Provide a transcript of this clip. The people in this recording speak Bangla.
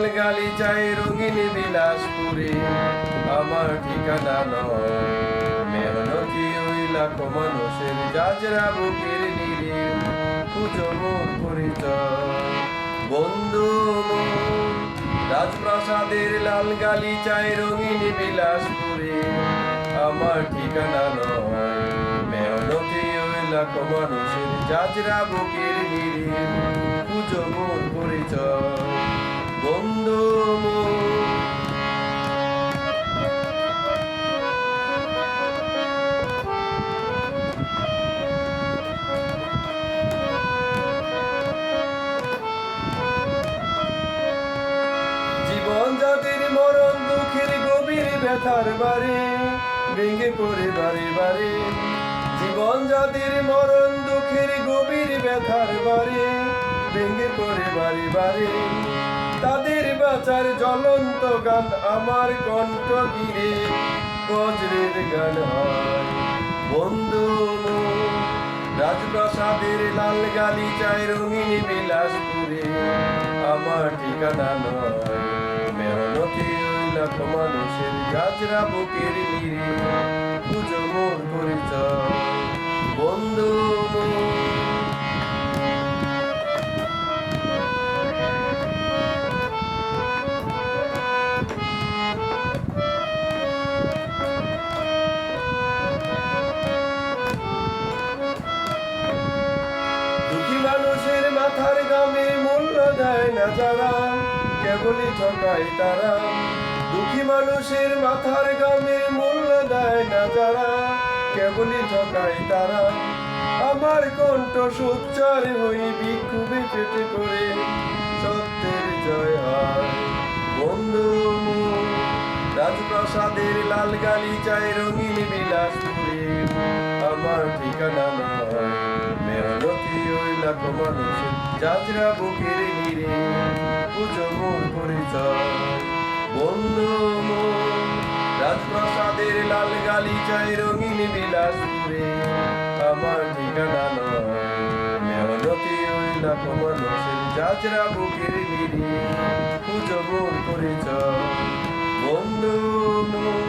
লাল গালিচায় রঙিন বিলাসপুরে আমার ঠিকানা নয়। মেহনতি ওই লাখো মানুষের যাজরা বুকের নীরে খুঁজো মোর পরিচয়। বন্ধু মোর রাজপ্রাসাদের লাল গালিচায় রঙিন বিলাসপুরে আমার ঠিকানা নয়। মেহনতি ওই লাখো মানুষের যাজরা বুকের নীরে খুঁজো মোর পরিচয়। বন্ধু মোর জীবন জাতির মরণ দুঃখের গভীর ব্যথার বাড়ি ভেঙে পড়ে বারে বারে। জীবন জাতির মরণ দুঃখের গভীর ব্যথার বাড়ি ভেঙে পড়ে বারে বারে। তাদের বাঁচার জ্বলন্ত গান আমার কণ্ঠ গিরে বজ্রের গান হয়। বন্ধু মোর রাজপ্রাসাদের লাল গালিচায় রঙিন বিলাসপুরে আমার ঠিকানা নয়। মেহনতি ওই লাখো মানুষের যাজরা বুকের নীরে খুঁজো মোর পরিচয়। বন্ধু মোর মানুষের মাথার গামে মূল্য দেয় না যারা কেবলই ঠকায় তারা। দুঃখী মানুষের মাথার গামে মূল্য দেয় না যারা কেবলই ঠকায় তারা। আমার কণ্ঠ সোচ্চার হই বিক্ষোভে পেটে করে সত্যের জয় হয়। বন্ধু মোর রাজপ্রাসাদের লাল গালিচায় রঙিন বিলাসপুরে আমার ঠিকানা নয়। মেহনতি ওই লাখো মানুষের যাজরা বুকের নীরে খুঁজো মোর পরিচয়। বন্ধু মোর রাজপ্রাসাদের লাল গালিচায় রঙিন বিলাসপুরে আমার ঠিকানা নয়। মেহনতি ওই লাখো মানুষের যাজরা বুকের নীরে খুঁজো মোর পরিচয়। বন্ধু মোর